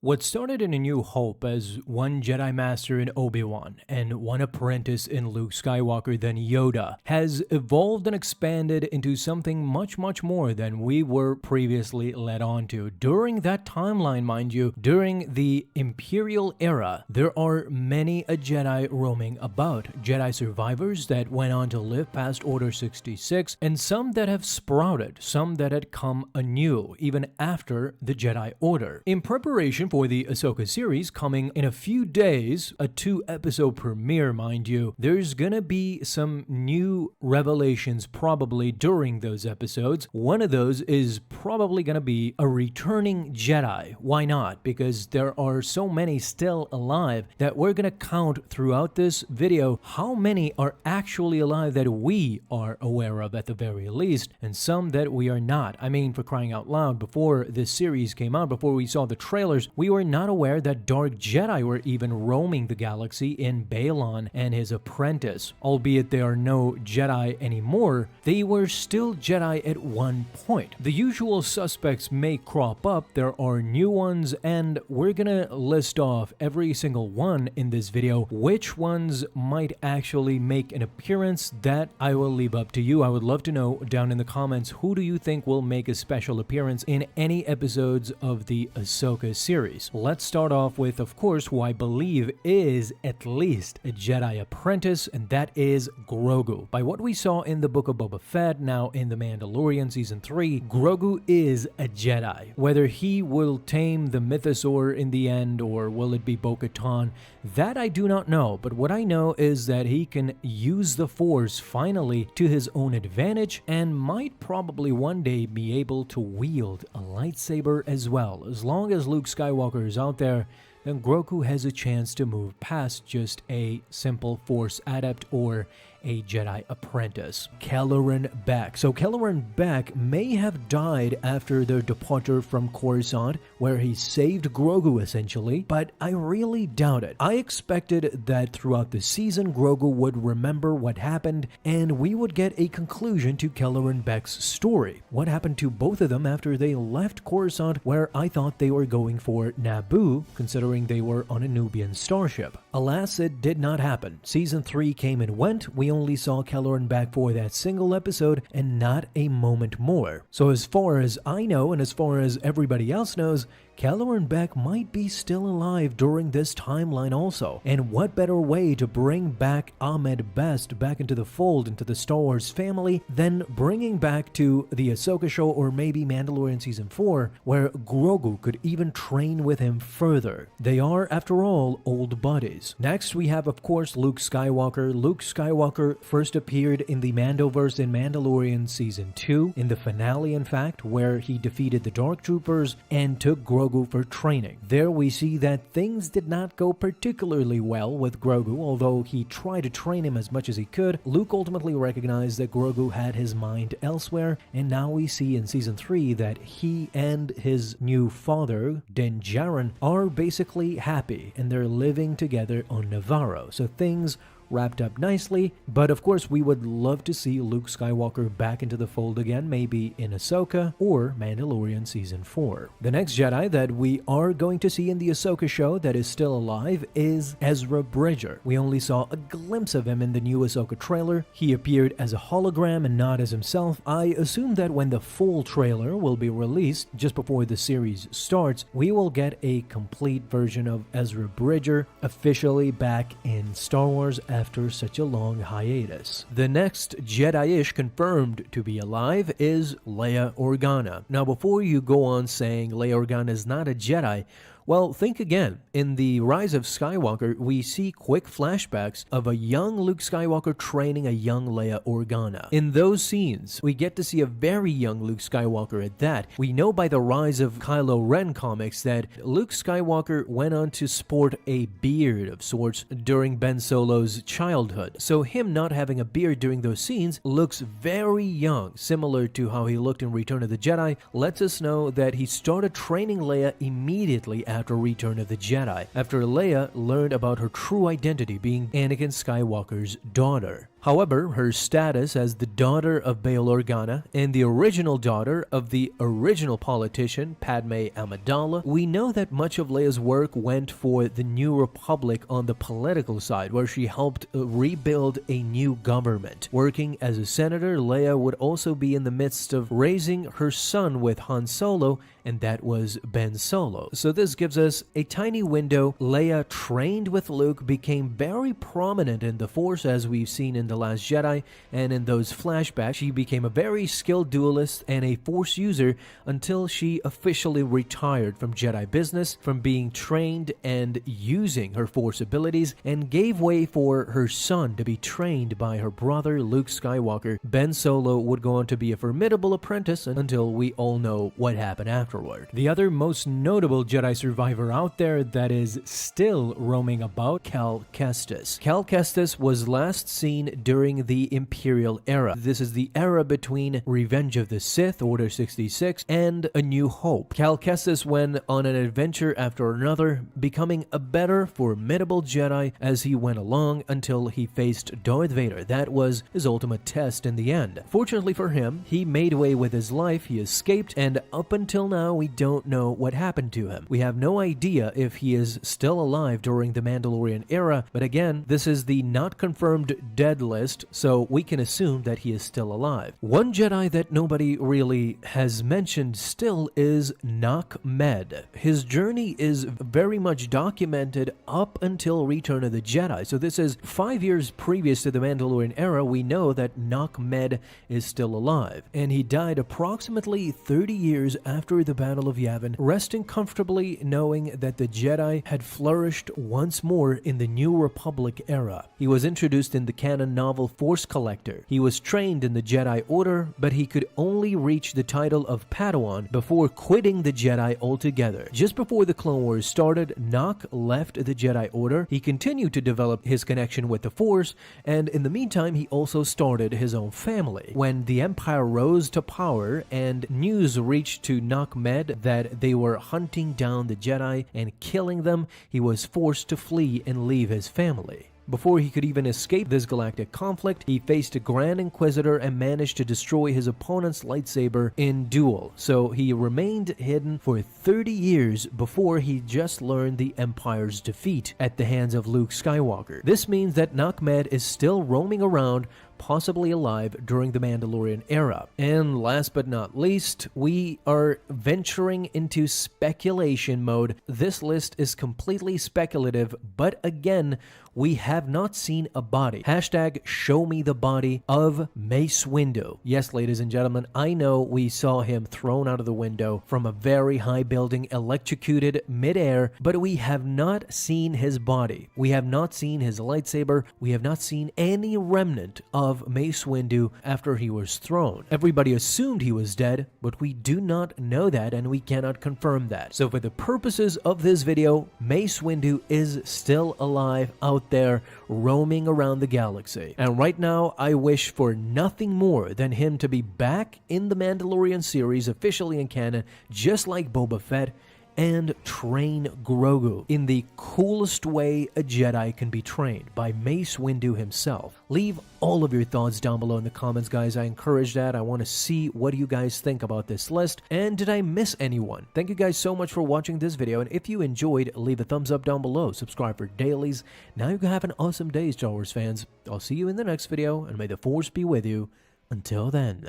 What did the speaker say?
What started in A New Hope as one Jedi Master in Obi-Wan and one apprentice in Luke Skywalker, then Yoda, has evolved and expanded into something much more than we were previously led on to. During that timeline, mind you, during the Imperial era, there are many a Jedi roaming about. Jedi survivors that went on to live past Order 66, and some that have sprouted, some that had come anew, even after the Jedi Order. In preparation for the Ahsoka series coming in a few days, a 2-episode premiere, mind you, there's gonna be some new revelations probably during those episodes. One of those is probably gonna be a returning Jedi. Why not? Because there are so many still alive that we're gonna count throughout this video how many are actually alive that we are aware of at the very least, and some that we are not. I mean, for crying out loud, before this series came out, before we saw the trailers, we were not aware that Dark Jedi were even roaming the galaxy in Balon and his apprentice. Albeit they are no Jedi anymore, they were still Jedi at one point. The usual suspects may crop up, there are new ones, and we're gonna list off every single one in this video. Which ones might actually make an appearance, that I will leave up to you. I would love to know down in the comments, who do you think will make a special appearance in any episodes of the Ahsoka series? Let's start off with, of course, who I believe is at least a Jedi apprentice, and that is Grogu. By what we saw in the Book of Boba Fett, now in The Mandalorian Season 3, Grogu is a Jedi. Whether he will tame the Mythosaur in the end, or will it be Bo-Katan, that I do not know, but what I know is that he can use the Force finally to his own advantage, and might probably one day be able to wield a lightsaber as well. As long as Luke Skywalker is out there, then Grogu has a chance to move past just a simple Force adept or a Jedi apprentice. Kelleran Beck. So Kelleran Beck may have died after their departure from Coruscant, where he saved Grogu essentially, but I really doubt it. I expected that throughout the season Grogu would remember what happened and we would get a conclusion to Kelleran Beck's story. What happened to both of them after they left Coruscant, where I thought they were going for Naboo, considering they were on a Nubian starship. Alas, it did not happen. Season 3 came and went. We only saw Kelleran Beck for that single episode and not a moment more. So as far as I know, and as far as everybody else knows, Kelleran Beck might be still alive during this timeline also. And what better way to bring back Ahmed Best back into the fold, into the Star Wars family, than bringing back to the Ahsoka show, or maybe Mandalorian Season 4, where Grogu could even train with him further. They are, after all, old buddies. Next, we have, of course, Luke Skywalker. Luke Skywalker first appeared in the Mandoverse in Mandalorian Season 2, in the finale in fact, where he defeated the Dark Troopers and took Grogu for training. There we see that things did not go particularly well with Grogu. Although he tried to train him as much as he could, Luke ultimately recognized that Grogu had his mind elsewhere, and now we see in Season 3 that he and his new father, Din Djarin, are basically happy and they're living together on Navarro. So things wrapped up nicely, but of course we would love to see Luke Skywalker back into the fold again, maybe in Ahsoka or Mandalorian Season 4. The next Jedi that we are going to see in the Ahsoka show that is still alive is Ezra Bridger. We only saw a glimpse of him in the new Ahsoka trailer. He appeared as a hologram and not as himself. I assume that when the full trailer will be released, just before the series starts, we will get a complete version of Ezra Bridger officially back in Star Wars after such a long hiatus. The next Jedi-ish confirmed to be alive is Leia Organa. Now, before you go on saying Leia Organa is not a Jedi, well, think again. In The Rise of Skywalker, we see quick flashbacks of a young Luke Skywalker training a young Leia Organa. In those scenes, we get to see a very young Luke Skywalker at that. We know by the Rise of Kylo Ren comics that Luke Skywalker went on to sport a beard of sorts during Ben Solo's childhood. So him not having a beard during those scenes looks very young, similar to how he looked in Return of the Jedi, lets us know that he started training Leia immediately after Return of the Jedi, after Leia learned about her true identity being Anakin Skywalker's daughter. However, her status as the daughter of Bail Organa and the original daughter of the original politician Padme Amidala, we know that much of Leia's work went for the New Republic on the political side, where she helped rebuild a new government. Working as a senator, Leia would also be in the midst of raising her son with Han Solo, and that was Ben Solo. So this gives us a tiny window. Leia, trained with Luke, became very prominent in the Force, as we've seen in The Last Jedi, and in those flashbacks, she became a very skilled duelist and a Force user until she officially retired from Jedi business, from being trained and using her Force abilities, and gave way for her son to be trained by her brother Luke Skywalker. Ben Solo would go on to be a formidable apprentice until we all know what happened afterward. The other most notable Jedi survivor out there that is still roaming about, Cal Kestis. Cal Kestis was last seen during the Imperial era. This is the era between Revenge of the Sith, Order 66, and A New Hope. Cal Kestis went on an adventure after another, becoming a better, formidable Jedi as he went along until he faced Darth Vader. That was his ultimate test in the end. Fortunately for him, he made away with his life, he escaped, and up until now, we don't know what happened to him. We have no idea if he is still alive during the Mandalorian era, but again, this is the not confirmed dead list, so we can assume that he is still alive. One Jedi that nobody really has mentioned still is Nak Med. His journey is very much documented up until Return of the Jedi, so this is 5 years previous to the Mandalorian era. We know that Nak Med is still alive, and he died approximately 30 years after the Battle of Yavin, resting comfortably knowing that the Jedi had flourished once more in the New Republic era. He was introduced in the canon novel Force Collector. He was trained in the Jedi Order, but he could only reach the title of Padawan before quitting the Jedi altogether. Just before the Clone Wars started, Nak left the Jedi Order. He continued to develop his connection with the Force, and in the meantime, he also started his own family. When the Empire rose to power and news reached to Nak Med that they were hunting down the Jedi and killing them, he was forced to flee and leave his family. Before he could even escape this galactic conflict, he faced a Grand Inquisitor and managed to destroy his opponent's lightsaber in duel. So he remained hidden for 30 years before he just learned the Empire's defeat at the hands of Luke Skywalker. This means that Nak Med is still roaming around, possibly alive during the Mandalorian era. And last but not least, we are venturing into speculation mode. This list is completely speculative, but again, we have not seen a body. Hashtag show me the body of Mace Windu. Yes, ladies and gentlemen, I know we saw him thrown out of the window from a very high building, electrocuted midair, but we have not seen his body. We have not seen his lightsaber. We have not seen any remnant of Mace Windu after he was thrown. Everybody assumed he was dead, but we do not know that and we cannot confirm that. So for the purposes of this video, Mace Windu is still alive out there roaming around the galaxy. And right now, I wish for nothing more than him to be back in the Mandalorian series, officially in canon, just like Boba Fett, and train Grogu in the coolest way a Jedi can be trained, by Mace Windu himself. Leave all of your thoughts down below in the comments, guys. I encourage that. I want to see what you guys think about this list, and did I miss anyone? Thank you guys so much for watching this video, and if you enjoyed, leave a thumbs up down below, subscribe for dailies. Now you can have an awesome day, Star Wars fans. I'll see you in the next video, and may the Force be with you. Until then.